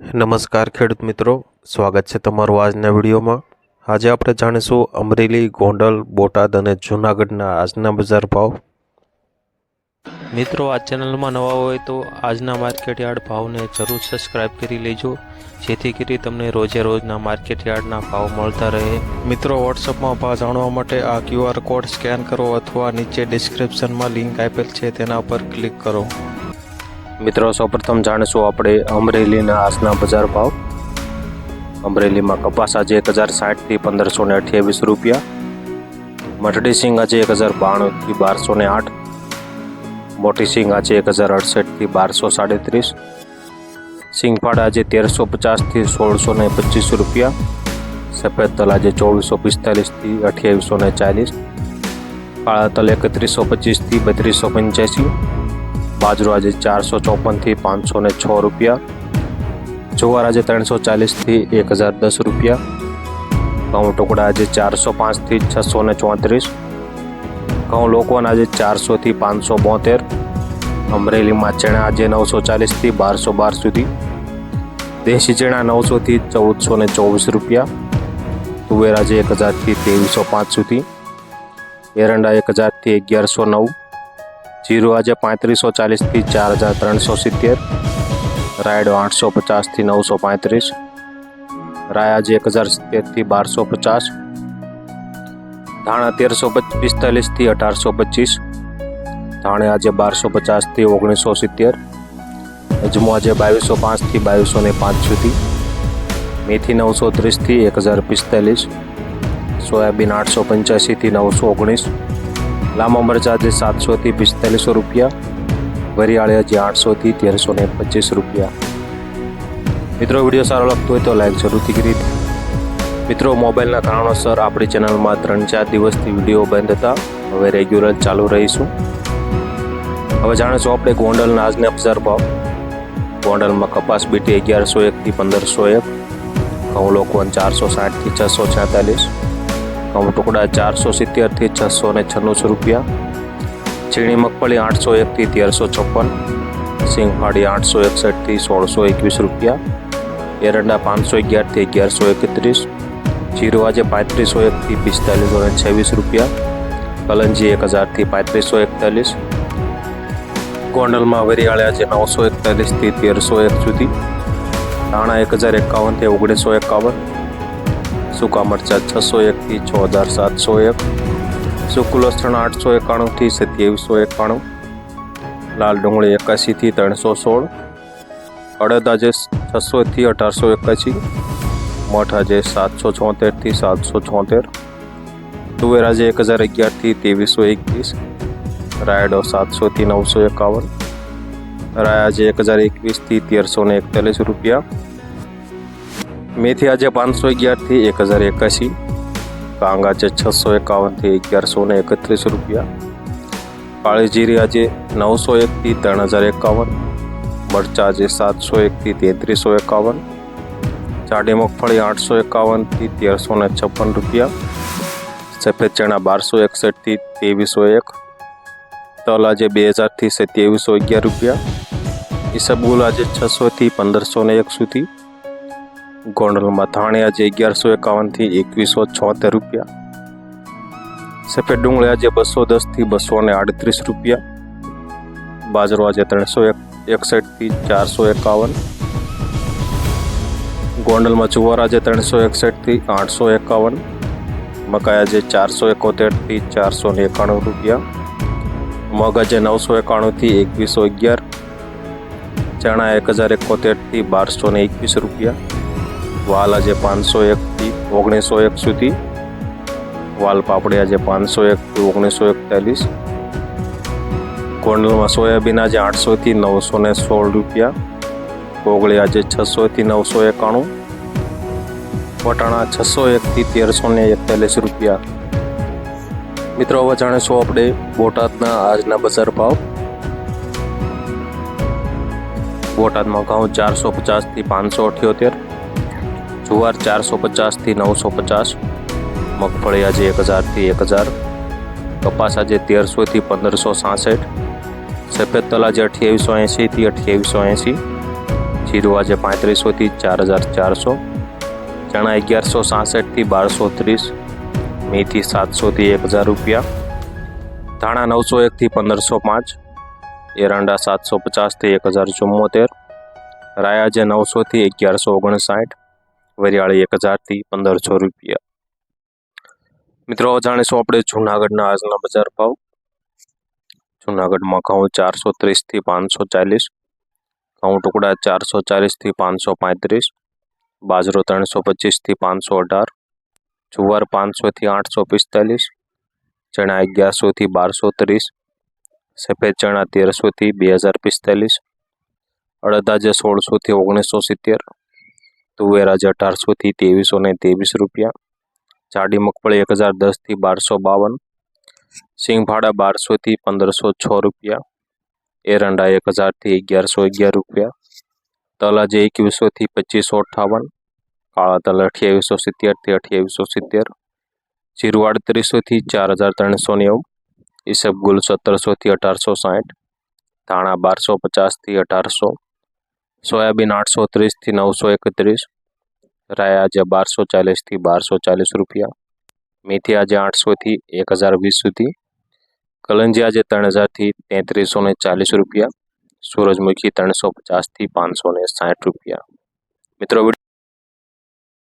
નમસ્કાર ખેડૂત મિત્રો, સ્વાગત છે તમારું આજના વિડીયોમાં। આજે આપણે જાણીશું અમરેલી, ગોંડલ, બોટાદ અને જૂનાગઢના આજના બજાર ભાવ। મિત્રો, આ ચેનલમાં નવા હોય તો આજના માર્કેટ યાર્ડ ભાવને જરૂર સબસ્ક્રાઇબ કરી લેજો, જેથી કરી તમને રોજે રોજના માર્કેટ યાર્ડના ભાવ મળતા રહે। મિત્રો, વોટ્સઅપમાં ભાવ જાણવા માટે આ QR કોડ સ્કેન કરો અથવા નીચે ડિસ્ક્રિપ્શનમાં લિંક આપેલ છે તેના પર ક્લિક કરો। મિત્રો, સૌપ્રથમ જાણીશું આપણે અમરેલીના આજના બજાર ભાવ। અમરેલીમાં કપાસ આજે 1060 થી 1528 રૂપિયા, મટડી સિંગ આજે 1092 થી 1208, મોટી સિંગ આજે 1068 થી 1237, સિંગફાડા આજે 1350 થી 1625 રૂપિયા, સફેદ તલ આજે 2445 થી 2840, કાળા તલ 3125 થી 3285, બાજરો આજે 454 થી 506 રૂપિયા, જુવાર આજે 340 થી 1010 રૂપિયા, ઘઉં ટુકડા આજે 405 થી 634, ઘઉં લોકવન આજે 400 થી 572, અમરેલીમાં ચણા આજે 940 થી 1212 સુધી, દેશી ચણા 900 થી 1424 રૂપિયા, તુવેર આજે 1000 થી 2305 સુધી, એરંડા 1000 થી 1109, જીરું આજે 3540 થી 4370, રાયડો 850 થી 935, રાય આજે 1070 થી 1250, ધાણા 1345 થી 1825, ધાણે આજે 1250 થી 1970, અજમો આજે 2205 થી 2205 સુધી, મેથી 930 થી 1045, સોયાબીન 885 થી 919, લાંબા મરચા આજે 700 થી 4500 રૂપિયા, વરિયાળી આજે 800 થી 1325 રૂપિયા। મિત્રો, વિડીયો સારો લાગતો હોય તો લાઈક જરૂરથી કરી। મિત્રો, મોબાઈલના કારણોસર આપણી ચેનલમાં 3-4 દિવસથી વિડીયો બંધ હતા, હવે રેગ્યુલર ચાલુ રહીશું। હવે જાણીશું આપણે ગોંડલના આજના બજાર ભાવ। ગોંડલમાં કપાસ બીટી 1101 થી 1501, ઘઉં લોકવન 460 થી 646, ઘઉં ટુકડા 470 થી 696 રૂપિયા, ઝીણી મગફળી 801 થી 1356, સિંગફાડી 861 થી 1621 રૂપિયા, એરંડા 511 થી 1131, જીરું આજે 3501 થી 4526 રૂપિયા, કલંજી 1000 થી 3541, ગોંડલમાં વરિયાળી આજે 941 થી 1301 સુધી, ધાણા 1051 થી 1951, સૂકા મરચા 601 થી 6701, સૂકું લસણ 891 થી 2791, લાલ ડુંગળી 81 થી 316, અડદ આજે 600 થી 1881, મઠ આજે 774 થી 776, તુવેર આજે 1011 થી 2321, રાયડો 700 થી 951, રાય આજે 1021 થી 1341 રૂપિયા, મેથી આજે 511 થી 1081, કાંગ આજે 651 થી 1131 રૂપિયા, કાળી જીરી આજે 901 થી 3051, મરચા આજે 701 થી 3351, જાડી મગફળી 851 થી 1356 રૂપિયા, સફેદ ચણા 1261 થી 2301, તલ આજે 2000 થી 2711 રૂપિયા, ઈસબગુલ આજે 600 થી 1501 સુધી, ગોંડલમાં ધાણી આજે 1151 થી 2176 રૂપિયા, સફેદ ડુંગળી આજે 210 થી 238 રૂપિયા, બાજરો આજે 361 થી 451, ગોંડલમાં જુવાર આજે 361 થી 851, મકાઈ આજે 471 થી 491 રૂપિયા, મગ આજે 991 થી 2111, ચણા 1071 થી 1221 રૂપિયા, વાલ આજે 501 થી 1901 સુધી, વાલ પાપડી આજે 501 થી 1941, ગોંડલમાં સોયાબીન આજે 800 થી 916 રૂપિયા, કોગળી આજે 600 થી 991, વટાણા 601 થી 1341 રૂપિયા। મિત્રો, હવે જાણીશું આપણે બોટાદના આજના બજાર ભાવ। બોટાદમાં ઘઉં 450 થી 578, જુવાર 450 થી 950, મગફળી આજે 1000 થી 1000, કપાસ આજે 1300 થી 1566, સફેદ તલ આજે 2880 થી 2880, જીરું આજે 3500 થી 4400, ચણા 1166 થી 1230, મેથી 700 થી 1000 રૂપિયા, ધાણા 901 થી 1505, એરંડા 750 થી 1074, રાય આજે 900 થી 1159, વરિયાળી 1000 થી 1500 રૂપિયા। મિત્રો જાણીશું આપણે જૂનાગઢના આજના બજાર ભાવ। જૂનાગઢમાં ઘઉં 430 થી 540, ઘઉં ટુકડા 440 થી 535, બાજરો 325 થી 518, જુવાર 500 થી 845, ચણા 1100 થી 1230, સફેદ ચણા 1300 થી 2045, અડદ આજે 1600 થી 1970, તુવેર આજે 1800 થી 2323 રૂપિયા, જાડી મગફળી 1010 થી 1252, સિંગભાડા 1200 થી 1506 રૂપિયા, એરંડા 1000 થી 1111 રૂપિયા, તલ આજે 2100 થી 2558, કાળા તલ 2870 થી 2870, જીરું 3800 થી 4390, ઈસબગુલ 1700 થી 1860, ધાણા 1250 થી 1800, સોયાબીન 830 થી 931, રાય આજે 1240 થી 1240 રૂપિયા, મેથી આજે 800 થી 1020 સુધી, કલંજી આજે 3000 થી 3340 રૂપિયા, સૂરજમુખી 350 થી 560 રૂપિયા। મિત્રો